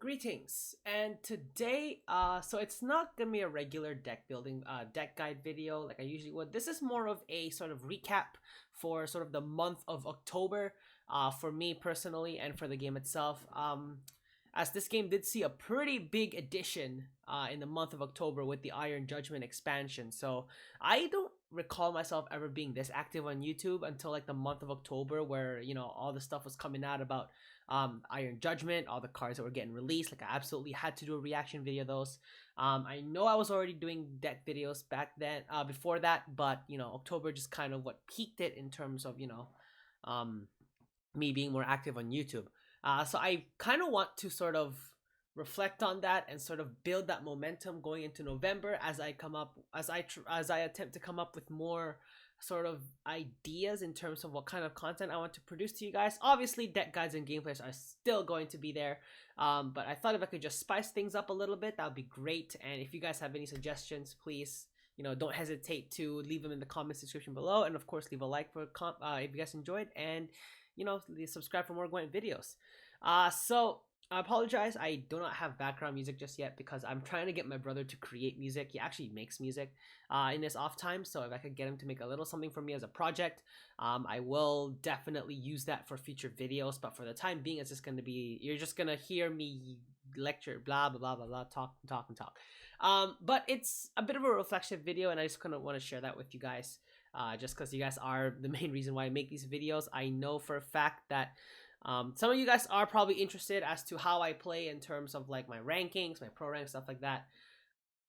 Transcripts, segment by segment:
Greetings, and today, so it's not gonna be a regular deck building, deck guide video like I usually would. This is more of a sort of recap for sort of the month of October, for me personally and for the game itself. As this game did see a pretty big addition, in the month of October with the Iron Judgment expansion. So I don't recall myself ever being this active on YouTube until like the month of October, where all the stuff was coming out about Iron Judgment, all the cards that were getting released. Like I absolutely had to do a reaction video of those. I know I was already doing deck videos back then, before that, but October just kind of what peaked it in terms of me being more active on YouTube. So I kind of want to sort of reflect on that and sort of build that momentum going into November as I attempt to come up with more sort of ideas in terms of what kind of content I want to produce to you guys. Obviously, deck guides and gameplays are still going to be there, but I thought if I could just spice things up a little bit, that would be great. And if you guys have any suggestions, please, don't hesitate to leave them in the comments description below, and of course, leave a like for if you guys enjoyed, and subscribe for more Gwent videos. So I apologize, I do not have background music just yet because I'm trying to get my brother to create music. He actually makes music in his off time, so if I could get him to make a little something for me as a project, I will definitely use that for future videos. But for the time being, it's just going to be, you're just going to hear me lecture, blah blah blah blah blah, talk and talk. But it's a bit of a reflection video, and I just kind of want to share that with you guys, just because you guys are the main reason why I make these videos. I know for a fact that some of you guys are probably interested as to how I play in terms of like my rankings, my pro rank, stuff like that.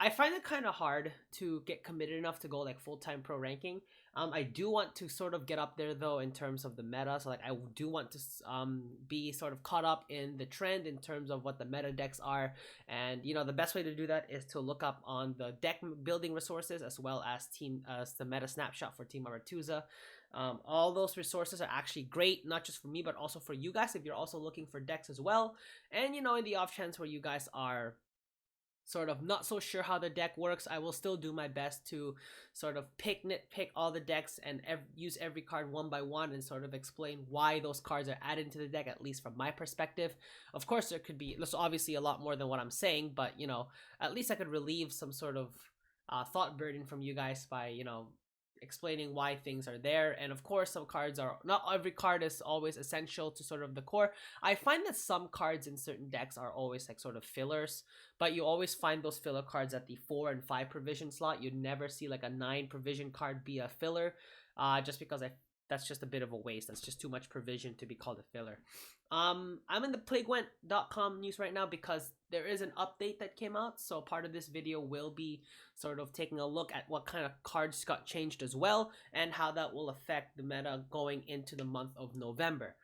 I find it kind of hard to get committed enough to go like full-time pro ranking. I do want to sort of get up there though in terms of the meta. So like I do want to be sort of caught up in the trend in terms of what the meta decks are. And the best way to do that is to look up on the deck building resources as well as the meta snapshot for Team Aretuza. All those resources are actually great, not just for me but also for you guys if you're also looking for decks as well. And in the off chance where you guys are sort of not so sure how the deck works, I will still do my best to sort of nitpick all the decks and use every card one by one and sort of explain why those cards are added to the deck, at least from my perspective. Of course, there's obviously a lot more than what I'm saying, but at least I could relieve some sort of thought burden from you guys by explaining why things are there. And of course, some cards are not every card is always essential to sort of the core. I find that some cards in certain decks are always like sort of fillers, but you always find those filler cards at the 4 and 5 provision slot. You'd never see like a 9 provision card be a filler, just because that's just a bit of a waste. That's just too much provision to be called a filler. I'm in the playgwent.com news right now because there is an update that came out, so part of this video will be sort of taking a look at what kind of cards got changed as well and how that will affect the meta going into the month of November.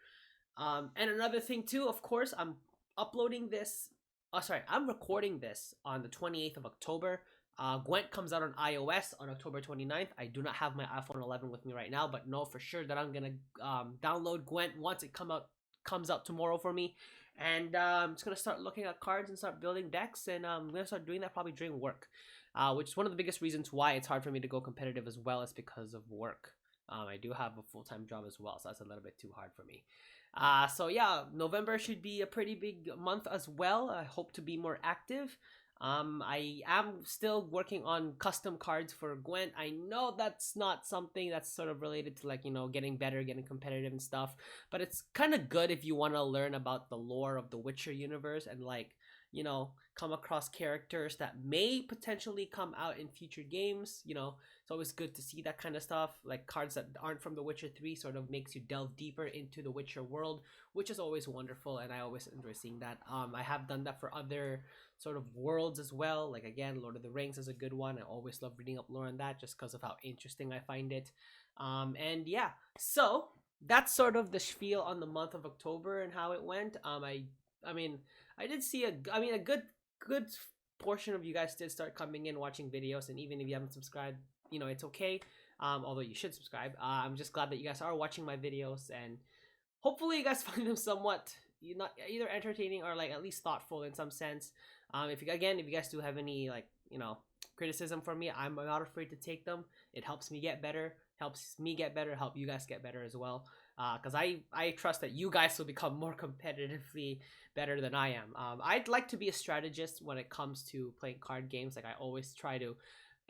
And another thing too, of course, I'm recording this on the 28th of October. Gwent comes out on iOS on October 29th. I do not have my iPhone 11 with me right now, but know for sure that I'm gonna download Gwent once it comes out tomorrow for me, and I'm just gonna start looking at cards and start building decks, and I'm gonna start doing that probably during work, which is one of the biggest reasons why it's hard for me to go competitive as well, as because of work. I do have a full-time job as well, so that's a little bit too hard for me. So yeah, November should be a pretty big month as well. I hope to be more active. I am still working on custom cards for Gwent. I know that's not something that's sort of related to like, getting better, getting competitive and stuff, but it's kind of good if you want to learn about the lore of the Witcher universe and like, come across characters that may potentially come out in future games. It's always good to see that kind of stuff. Like cards that aren't from The Witcher 3 sort of makes you delve deeper into the Witcher world, which is always wonderful, and I always enjoy seeing that. I have done that for other sort of worlds as well. Like again, Lord of the Rings is a good one. I always love reading up lore on that just because of how interesting I find it. And yeah, so that's sort of the spiel on the month of October and how it went. I did see a good portion of you guys did start coming in watching videos, and even if you haven't subscribed, it's okay. Although you should subscribe. I'm just glad that you guys are watching my videos, and hopefully you guys find them somewhat either entertaining or like at least thoughtful in some sense. If you guys do have any like criticism for me, I'm not afraid to take them. It helps me get better, helps me get better, help you guys get better as well. Because I trust that you guys will become more competitively better than I am. I'd like to be a strategist when it comes to playing card games. Like I always try to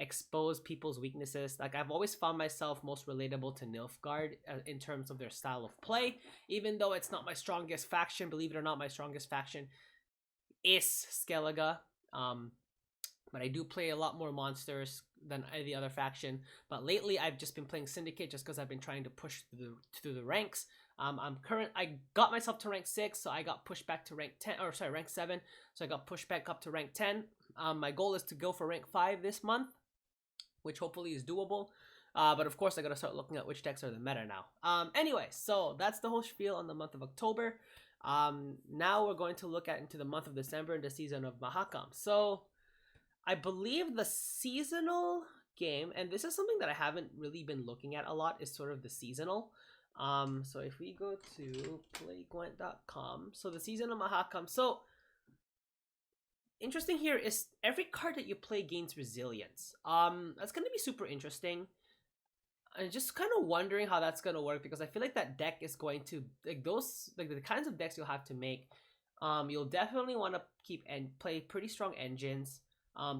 expose people's weaknesses. Like I've always found myself most relatable to Nilfgaard in terms of their style of play, even though it's not my strongest faction. Believe it or not, my strongest faction is Skellige. But I do play a lot more monsters than the other faction. But lately, I've just been playing Syndicate just because I've been trying to push through the ranks. I got myself to rank 6, so I got pushed back to rank 10, or sorry, rank 7. So I got pushed back up to rank 10. My goal is to go for rank 5 this month, which hopefully is doable. But of course, I gotta start looking at which decks are the meta now. Anyway, so that's the whole spiel on the month of October. Now we're going to look at into the month of December and the season of Mahakam. So I believe the seasonal game, and this is something that I haven't really been looking at a lot, is sort of the seasonal. So if we go to playgwent.com, so the season of Mahakam. So interesting here is every card that you play gains resilience. That's gonna be super interesting. I'm just kind of wondering how that's gonna work because I feel like that deck is going to the kinds of decks you'll have to make. You'll definitely want to keep and play pretty strong engines.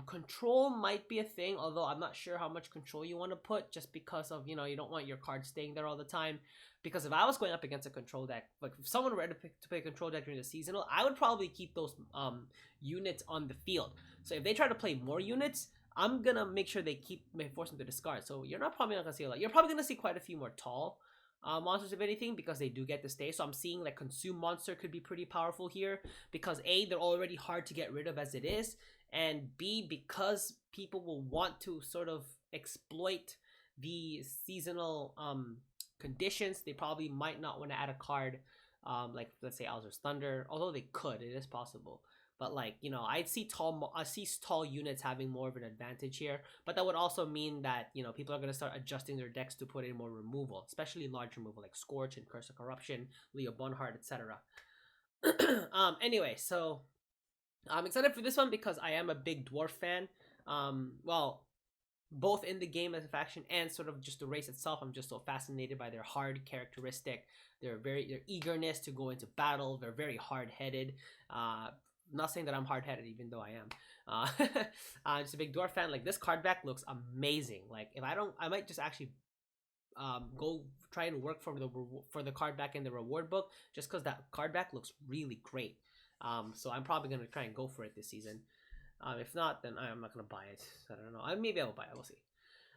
Control might be a thing, although I'm not sure how much control you want to put just because of, you don't want your cards staying there all the time. Because if I was going up against a control deck, like if someone were to play a control deck during the seasonal, I would probably keep those units on the field. So if they try to play more units, I'm gonna make sure they force them to discard. So you're probably not gonna see a lot. You're probably gonna see quite a few more tall monsters if anything, because they do get to stay. So I'm seeing like Consume Monster could be pretty powerful here because A, they're already hard to get rid of as it is, and B, because people will want to sort of exploit the seasonal conditions, they probably might not want to add a card like let's say Alzur's Thunder, although they could, it is possible. But like, I see tall units having more of an advantage here, but that would also mean that, people are going to start adjusting their decks to put in more removal, especially large removal like Scorch and Curse of Corruption, Leo Bonhart, etc. Anyway, so I'm excited for this one because I am a big dwarf fan. Well, both in the game as a faction and sort of just the race itself. I'm just so fascinated by their hard characteristic, their eagerness to go into battle. They're very hard-headed. Not saying that I'm hard-headed, even though I am. I'm just a big dwarf fan. Like, this card back looks amazing. Like, if I don't, I might just actually go try and work for the card back in the reward book, just because that card back looks really great. So I'm probably gonna try and go for it this season. If not, then I'm not gonna buy it. I don't know. Maybe I'll buy it. We'll see.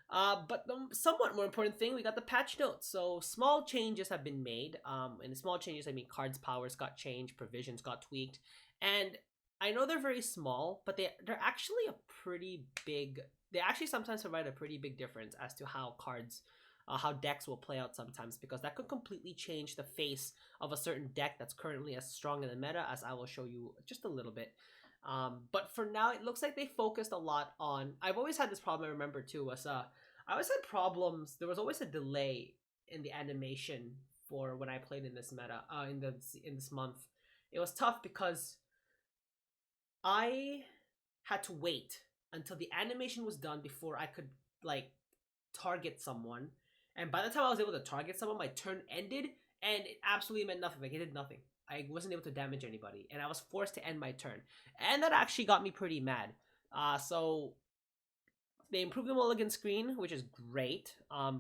But the somewhat more important thing, we got the patch notes. So small changes have been made. And the small changes, I mean, cards' powers got changed, provisions got tweaked, and I know they're very small, but they're actually a pretty big. They actually sometimes provide a pretty big difference as to how cards, how decks will play out sometimes, because that could completely change the face of a certain deck that's currently as strong in the meta, as I will show you just a little bit. But for now, it looks like they focused a lot on. I've always had this problem. I remember too was I always had problems. There was always a delay in the animation for when I played in this meta. In this month, it was tough because I had to wait until the animation was done before I could like target someone. And by the time I was able to target someone, my turn ended, and it absolutely meant nothing. Like, it did nothing. I wasn't able to damage anybody, and I was forced to end my turn. And that actually got me pretty mad. So they improved the mulligan screen, which is great.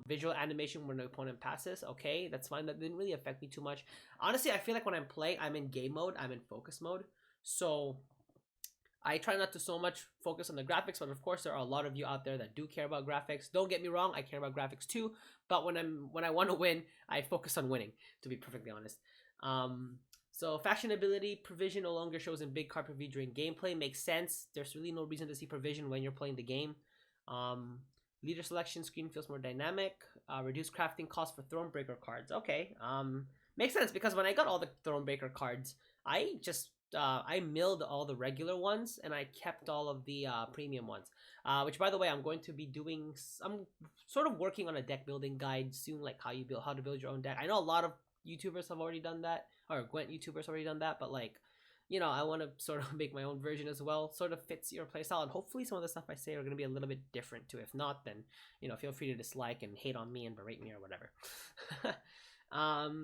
Visual animation when the opponent passes, okay, that's fine. That didn't really affect me too much. Honestly, I feel like when I'm playing, I'm in game mode, I'm in focus mode. So I try not to so much focus on the graphics, but of course there are a lot of you out there that do care about graphics. Don't get me wrong, I care about graphics too, but when I want to win, I focus on winning, to be perfectly honest. So faction ability provision no longer shows in big card preview during gameplay. Makes sense. There's really no reason to see provision when you're playing the game. Leader selection screen feels more dynamic. Reduced crafting cost for Thronebreaker cards. Okay. Makes sense, because when I got all the Thronebreaker cards, I just I milled all the regular ones and I kept all of the premium ones. Which, by the way, I'm going to be doing. I'm sort of working on a deck building guide soon, like how to build your own deck. I know a lot of YouTubers have already done that, or Gwent YouTubers already done that, but like you know, I want to sort of make my own version as well, sort of fits your playstyle, and hopefully some of the stuff I say are going to be a little bit different too. If not, then, you know, feel free to dislike and hate on me and berate me or whatever.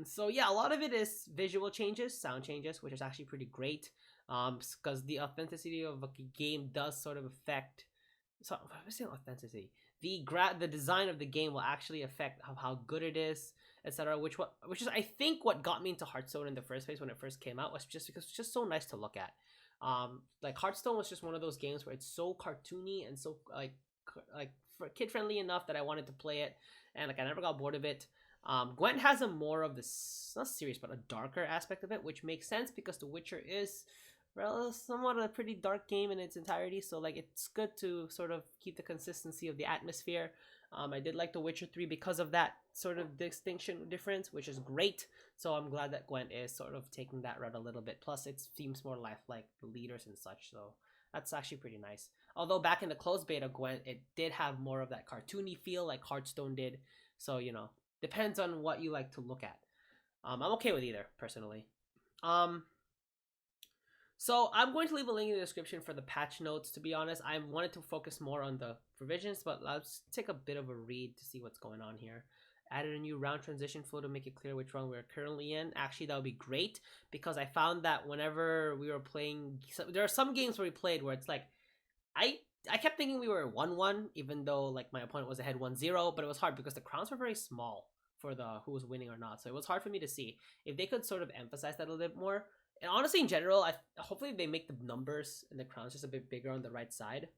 So yeah, a lot of it is visual changes, sound changes, which is actually pretty great. Because the authenticity of a game does sort of affect. So I'm saying authenticity. The design of the game will actually affect how good it is, etc. Which is I think what got me into Hearthstone in the first place when it first came out, was just because it's just so nice to look at. Like Hearthstone was just one of those games where it's so cartoony and so like kid friendly enough that I wanted to play it, and like I never got bored of it. Gwent has a more of this, not serious, but a darker aspect of it, which makes sense because The Witcher is somewhat a pretty dark game in its entirety. So like it's good to sort of keep the consistency of the atmosphere. I did like The Witcher 3 because of that sort of difference, which is great. So I'm glad that Gwent is sort of taking that route a little bit. Plus, it seems more lifelike, the leaders and such. So that's actually pretty nice. Although back in the closed beta Gwent, it did have more of that cartoony feel like Hearthstone did. So, you know, depends on what you like to look at. I'm okay with either, personally. So I'm going to leave a link in the description for the patch notes. To be honest, I wanted to focus more on the provisions, but let's take a bit of a read to see what's going on here. Added a new round transition flow to make it clear which round we're currently in. Actually, that would be great, because I found that whenever we were playing, there are some games where we played where it's like, I kept thinking we were 1-1, even though like my opponent was ahead 1-0, but it was hard because the crowns were very small for the who was winning or not. So it was hard for me to see. If they could sort of emphasize that a little bit more. And honestly, in general, hopefully they make the numbers and the crowns just a bit bigger on the right side.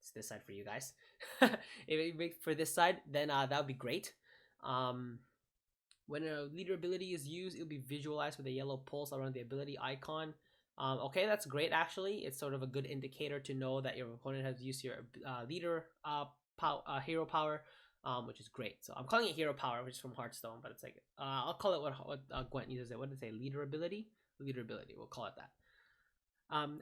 It's this side for you guys. If you make for this side, then that would be great. When a leader ability is used, it'll be visualized with a yellow pulse around the ability icon. Okay, that's great actually. It's sort of a good indicator to know that your opponent has used your leader hero power, which is great. So I'm calling it hero power, which is from Hearthstone, but it's like I'll call it what Gwent uses it. What did it say? Leader ability. Leader ability. We'll call it that.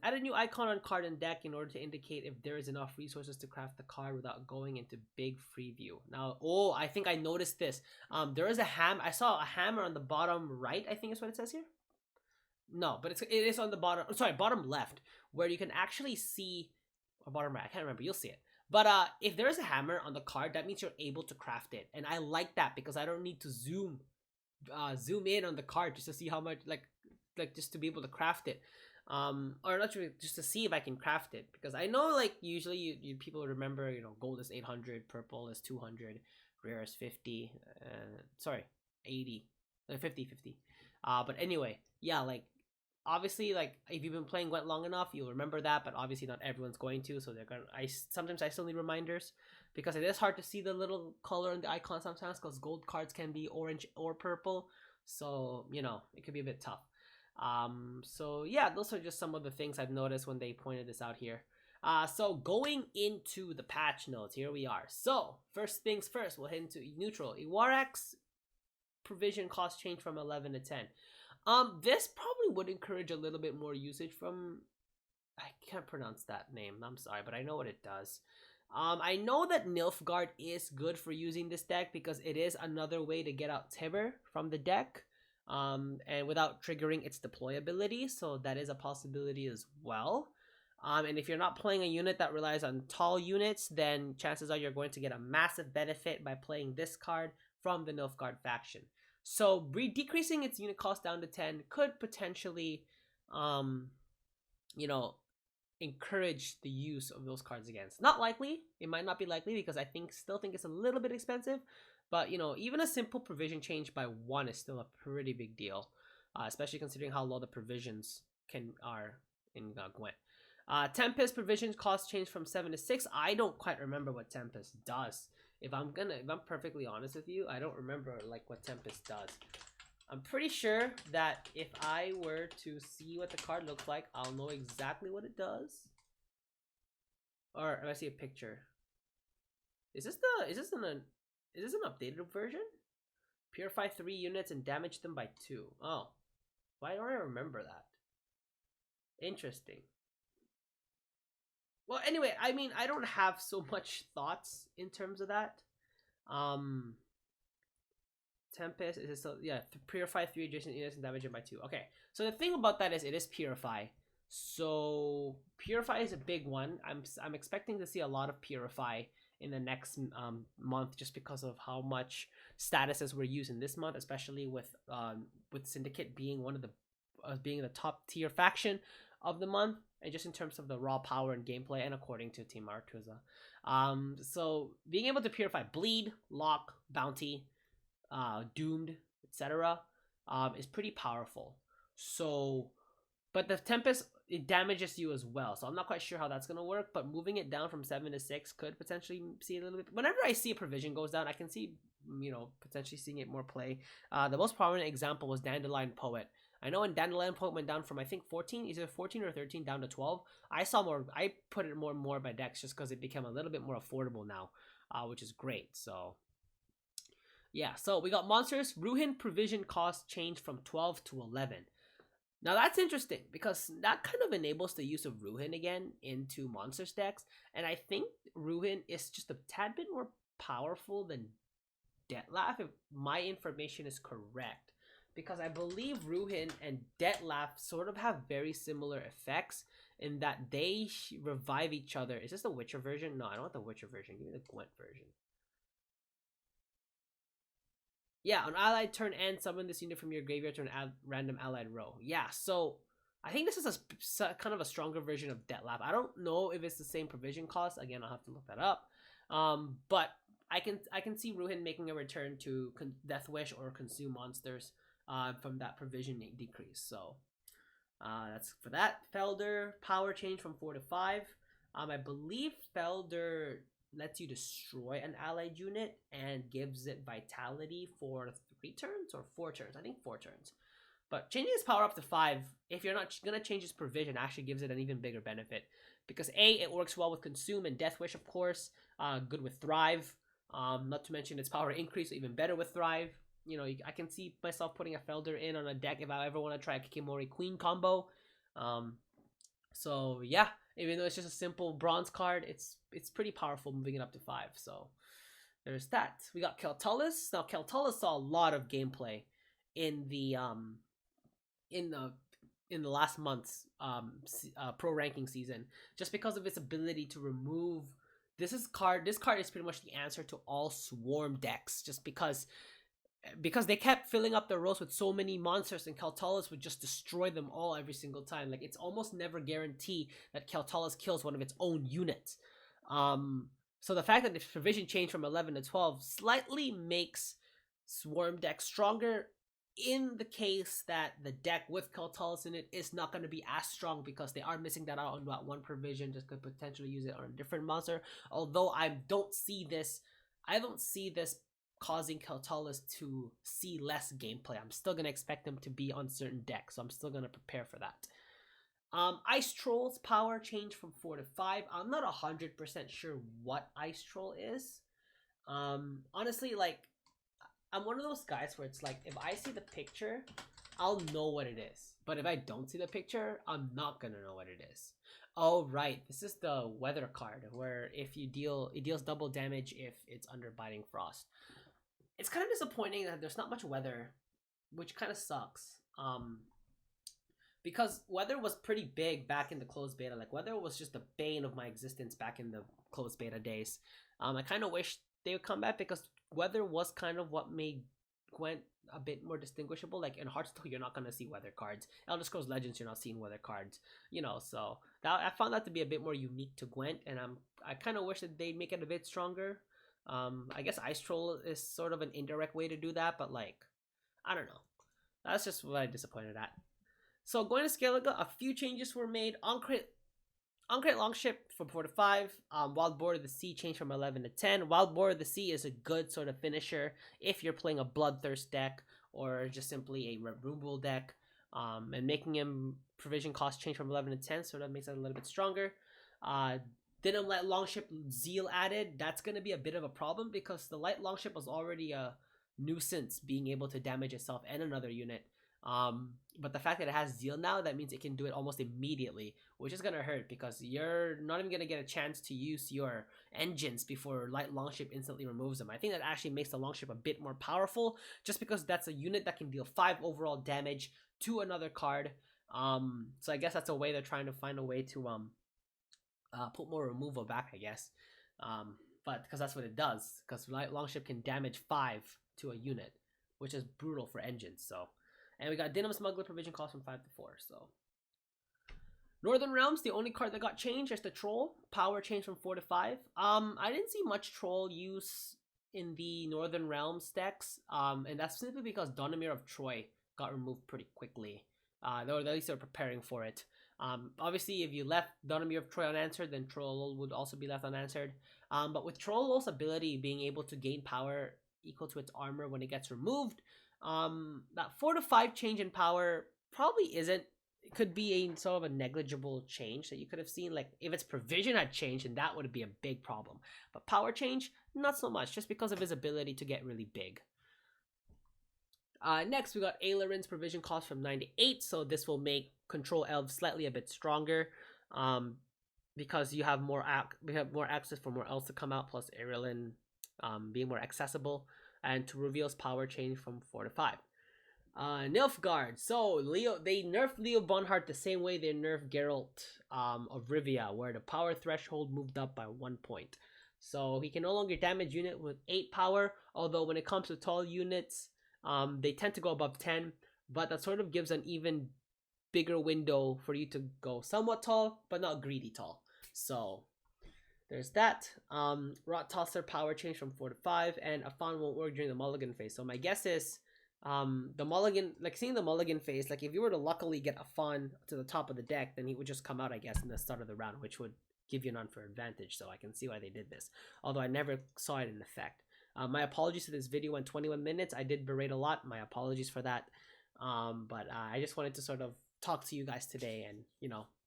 Add a new icon on card and deck in order to indicate if there is enough resources to craft the card without going into big free view. Now, I think I noticed this. There is a I saw a hammer on the bottom right, I think is what it says here. No, but it is on the bottom, sorry, bottom left, where you can actually see, or bottom right, I can't remember, you'll see it. But if there is a hammer on the card, that means you're able to craft it. And I like that because I don't need to zoom in on the card just to see how much, like just to be able to craft it. Or not just to see if I can craft it, because I know like usually you people remember, you know, gold is 800, purple is 200, rare is 50, 80, 50. But anyway, yeah, like obviously, like if you've been playing Gwent long enough, you'll remember that, but obviously not everyone's going to, so they're gonna sometimes I still need reminders, because it is hard to see the little color in the icon sometimes, because gold cards can be orange or purple, so you know, it could be a bit tough. So yeah, those are just some of the things I've noticed when they pointed this out here. So going into the patch notes, here we are. So first things first, we'll head into neutral. Iwarak's provision cost change from 11 to 10. This probably would encourage a little bit more usage from, I can't pronounce that name, I'm sorry, but I know what it does. I know that Nilfgaard is good for using this deck because it is another way to get out Tibber from the deck, and without triggering its deployability, so that is a possibility as well. And if you're not playing a unit that relies on tall units, then chances are you're going to get a massive benefit by playing this card from the Nilfgaard faction. So decreasing its unit cost down to 10 could potentially, you know, encourage the use of those cards again. It's not likely. It might not be likely because I still think it's a little bit expensive. But, you know, even a simple provision change by 1 is still a pretty big deal, especially considering how low the provisions are in Gwent. Tempest provisions cost change from 7 to 6. I don't quite remember what Tempest does. If I'm perfectly honest with you, I don't remember like what Tempest does. I'm pretty sure that if I were to see what the card looks like, I'll know exactly what it does. Or if I see a picture, is this an updated version? Purify 3 units and damage them by 2. Oh, why don't I remember that? Interesting. Well, anyway, I mean, I don't have so much thoughts in terms of that. Tempest is still, yeah, purify 3 adjacent units and damage it by 2. Okay, so the thing about that is it is purify. So purify is a big one. I'm expecting to see a lot of purify in the next month, just because of how much statuses we're using this month, especially with Syndicate being one of the being the top tier faction of the month, and just in terms of the raw power and gameplay, and according to Team Artuza. So being able to purify bleed, lock, bounty, doomed, etc., is pretty powerful. So, but the Tempest, it damages you as well, so I'm not quite sure how that's gonna work. But moving it down from 7 to 6 could potentially see a little bit. Whenever I see a provision goes down, I can see, potentially seeing it more play. The most prominent example was Dandelion Poet. I know when Dandelion Poet went down from, I think, 14, is it 14 or 13 down to 12? I saw more. I put it more and more in my decks just because it became a little bit more affordable now, which is great. So yeah, so we got monsters. Ruhin provision cost changed from 12 to 11. Now that's interesting because that kind of enables the use of Ruhin again into monsters decks, and I think Ruhin is just a tad bit more powerful than Detlef, if my information is correct, because I believe Ruhin and Detlef sort of have very similar effects in that they revive each other. Is this the Witcher version? No, I don't want the Witcher version. Give me the Gwent version. Yeah, on allied turn end, summon this unit from your graveyard to a random allied row. Yeah, so I think this is a kind of a stronger version of Detlef. I don't know if it's the same provision cost. Again, I'll have to look that up. But I can see Ruhin making a return to Death Wish or consume monsters from that provision decrease. So that's for that. Felder power change from 4 to 5. I believe Felder lets you destroy an allied unit and gives it vitality for 3 turns or 4 turns. I think 4 turns. But changing his power up to 5, if you're not going to change his provision, actually gives it an even bigger benefit. Because A, it works well with Consume and Death Wish, of course. Good with Thrive. Not to mention its power increase, even better with Thrive. I can see myself putting a Felder in on a deck if I ever want to try a Kikimori Queen combo. So yeah, even though it's just a simple bronze card, it's pretty powerful moving it up to 5. So there's that. We got Keltullus. Now Keltullus saw a lot of gameplay in the last month's pro ranking season, just because of its ability to remove. This card is pretty much the answer to all swarm decks, just because they kept filling up their rows with so many monsters, and Keltullus would just destroy them all every single time. Like, it's almost never guaranteed that Keltullus kills one of its own units. So the fact that the provision changed from 11 to 12 slightly makes swarm decks stronger, in the case that the deck with Keltullus in it is not going to be as strong, because they are missing that out on that one provision, just could potentially use it on a different monster. Although I don't see this causing Keltullus to see less gameplay. I'm still going to expect them to be on certain decks, so I'm still going to prepare for that. Ice Troll's power changed from 4 to 5. I'm not 100% sure what Ice Troll is. Honestly, like, I'm one of those guys where it's like, if I see the picture, I'll know what it is. But if I don't see the picture, I'm not going to know what it is. Oh, right. This is the weather card, where if it deals double damage if it's under Biting Frost. It's kind of disappointing that there's not much weather, which kind of sucks. Because weather was pretty big back in the closed beta. Like, weather was just the bane of my existence back in the closed beta days. I kind of wish they would come back, because weather was kind of what made Gwent a bit more distinguishable. Like, in Hearthstone, you're not going to see weather cards. Elder Scrolls Legends, you're not seeing weather cards. So I found that to be a bit more unique to Gwent, and I kind of wish that they'd make it a bit stronger. I guess Ice Troll is sort of an indirect way to do that, but like, I don't know. That's just what I'm disappointed at. So going to Skellige, a few changes were made. On-Crate Longship from 4 to 5. Wild Boar of the Sea changed from 11 to 10. Wild Boar of the Sea is a good sort of finisher if you're playing a Bloodthirst deck, or just simply a removal deck. And making him provision cost change from 11 to 10, so that makes it a little bit stronger. Didn't let Longship Zeal added. That's going to be a bit of a problem, because the light Longship was already a nuisance, being able to damage itself and another unit. But the fact that it has Zeal now, that means it can do it almost immediately, which is gonna hurt because you're not even gonna get a chance to use your engines before Light Longship instantly removes them. I think that actually makes the Longship a bit more powerful, just because that's a unit that can deal 5 overall damage to another card. So I guess that's a way they're trying to find a way to put more removal back, I guess. But because that's what it does, because Light Longship can damage 5 to a unit, which is brutal for engines. So. And we got Denim Smuggler provision cost from 5 to 4. So Northern Realms, the only card that got changed is the Troll. Power changed from 4 to 5. I didn't see much Troll use in the Northern Realms decks. And that's simply because Donimir of Troy got removed pretty quickly. Though at least they're preparing for it. Obviously, if you left Donimir of Troy unanswered, then Troll would also be left unanswered. But with Troll's ability being able to gain power equal to its armor when it gets removed, that 4 to 5 change in power probably isn't. It could be a sort of a negligible change that you could have seen. Like if its provision had changed, and that would be a big problem. But power change, not so much, just because of his ability to get really big. Next, we got Aileron's provision cost from 9 to 8, so this will make Control Elves slightly a bit stronger, because you have more access for more elves to come out, plus Aerolin being more accessible, and to Reveal's power change from 4 to 5. Nilfgaard. So they nerfed Leo Bonhart the same way they nerfed Geralt of Rivia, where the power threshold moved up by 1 point. So he can no longer damage unit with 8 power, although when it comes to tall units, they tend to go above 10, but that sort of gives an even bigger window for you to go somewhat tall, but not greedy tall. So there's that. Rot Tosser power change from 4 to 5, and Afan won't work during the mulligan phase. So my guess is the mulligan, like seeing the mulligan phase, like if you were to luckily get Afan to the top of the deck, then he would just come out, I guess, in the start of the round, which would give you an unfair advantage. So I can see why they did this, although I never saw it in effect. My apologies if this video went 21 minutes. I did berate a lot. My apologies for that. But I just wanted to sort of talk to you guys today, and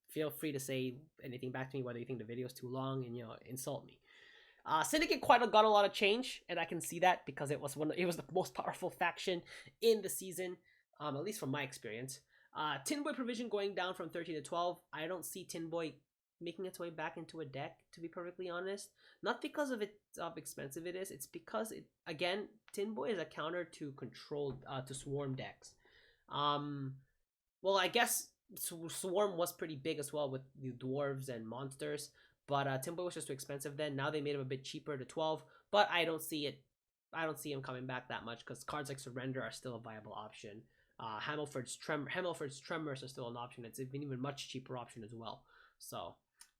feel free to say anything back to me, whether you think the video is too long, and insult me. Syndicate quite got a lot of change, and I can see that because it was the most powerful faction in the season, at least from my experience. Tin Boy provision going down from 13 to 12. I don't see Tin Boy making its way back into a deck, to be perfectly honest. Not because of how expensive it is. It's because Tin Boy is a counter to to swarm decks. Well, I guess Swarm was pretty big as well with the dwarves and monsters, but Tin Boy was just too expensive then. Now they made him a bit cheaper to 12, but I don't see him coming back that much because cards like Surrender are still a viable option. Hamilford's Tremors are still an option. It's been even much cheaper option as well. So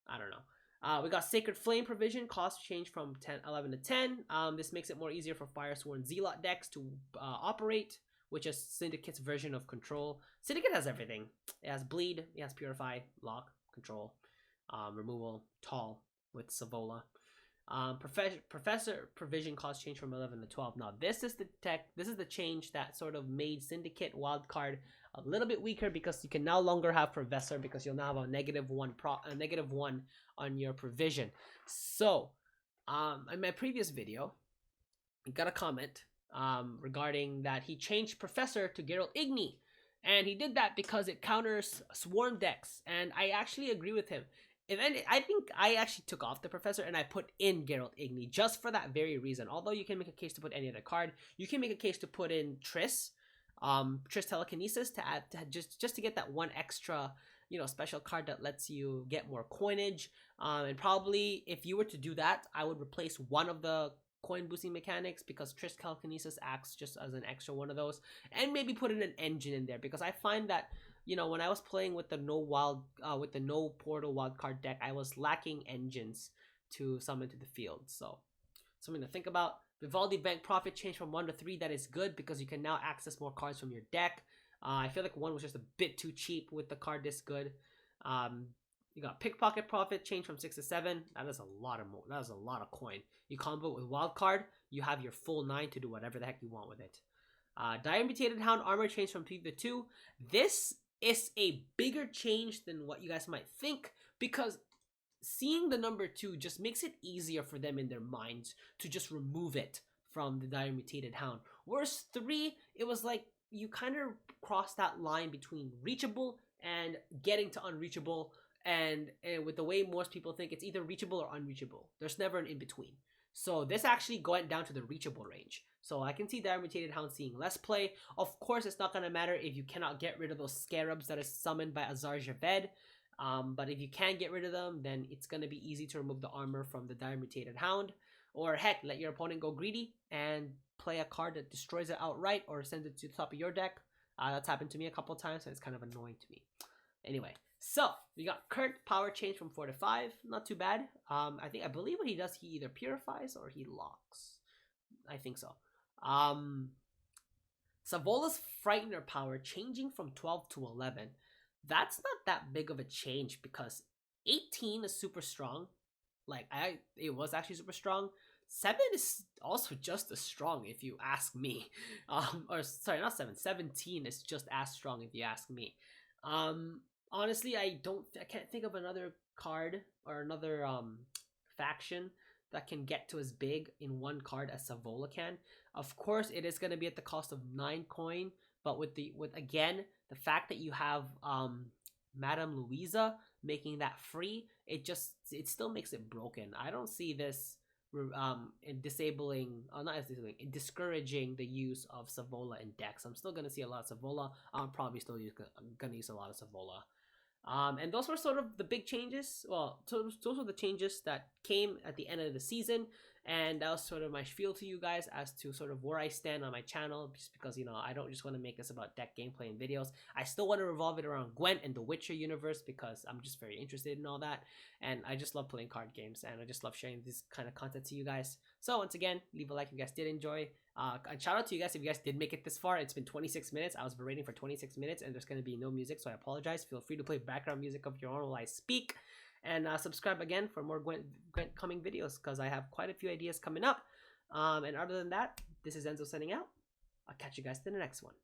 I don't know. We got Sacred Flame provision, cost change from 11 to 10. This makes it more easier for Firesworn Zealot decks to operate, which is Syndicate's version of Control. Syndicate has everything. It has Bleed, it has Purify, Lock, Control, Removal, Tall with Savola. Professor provision cost change from 11 to 12. Now this is the change that sort of made Syndicate wildcard a little bit weaker, because you can no longer have Professor, because you'll now have a -1 on your provision. So in my previous video, we got a comment regarding that he changed Professor to Geralt Igni, and he did that because it counters swarm decks, and I actually agree with him. I think I actually took off the Professor and I put in Geralt Igni just for that very reason. Although you can make a case to put any other card, you can make a case to put in Triss Telekinesis to add just to get that one extra special card that lets you get more coinage. And probably if you were to do that, I would replace one of the coin boosting mechanics, because Triss Telekinesis acts just as an extra one of those, and maybe put in an engine in there, because I find that when I was playing with the no portal wildcard deck, I was lacking engines to summon to the field. So something to think about. Vivaldi Bank Profit changed from 1 to 3. That is good because you can now access more cards from your deck. I feel like 1 was just a bit too cheap with the card this good. You got Pickpocket Profit change from 6 to 7. That is a lot of coin. You combo it with Wildcard, you have your full 9 to do whatever the heck you want with it. Dire Mutated Hound armor change from 3 to 2. This is a bigger change than what you guys might think, because seeing the number 2 just makes it easier for them in their minds to just remove it from the Dire Mutated Hound. Whereas 3, it was like you kind of cross that line between reachable and getting to unreachable, and with the way most people think, it's either reachable or unreachable. There's never an in between. So this actually went down to the reachable range. So I can see Dire Mutated Hound seeing less play. Of course, it's not going to matter if you cannot get rid of those scarabs that are summoned by Azar Javed. But if you can get rid of them, then it's going to be easy to remove the armor from the Dire Mutated Hound. Or heck, let your opponent go greedy and play a card that destroys it outright or sends it to the top of your deck. That's happened to me a couple times, and it's kind of annoying to me. Anyway, so we got Kurt power change from 4 to 5. Not too bad. I believe what he does, he either purifies or he locks. I think so. Savola's Frightener power changing from 12 to 11. That's not that big of a change because 18 is super strong. Like, it was actually super strong. 7 is also just as strong if you ask me. Or sorry, not 7. 17 is just as strong if you ask me. Honestly, I can't think of another card or another faction that can get to as big in one card as Savola can. Of course, it is going to be at the cost of 9 coin, but with again the fact that you have Madame Louisa making that free, it still makes it broken. I don't see this discouraging the use of Savola in decks. I'm still gonna see a lot of Savola. I'm probably still gonna use a lot of Savola. And those were sort of the big changes. Well, those were the changes that came at the end of the season. And that was sort of my spiel to you guys as to sort of where I stand on my channel. Just because, you know, I don't just want to make this about deck gameplay and videos. I still want to revolve it around Gwent and the Witcher universe because I'm just very interested in all that. And I just love playing card games. And I just love sharing this kind of content to you guys. So once again, leave a like if you guys did enjoy. And shout out to you guys if you guys did make it this far. It's been 26 minutes. I was rating for 26 minutes and there's going to be no music, so I apologize. Feel free to play background music of your own while I speak. And subscribe again for more Gwent coming videos because I have quite a few ideas coming up. And other than that, this is Enzo signing out. I'll catch you guys in the next one.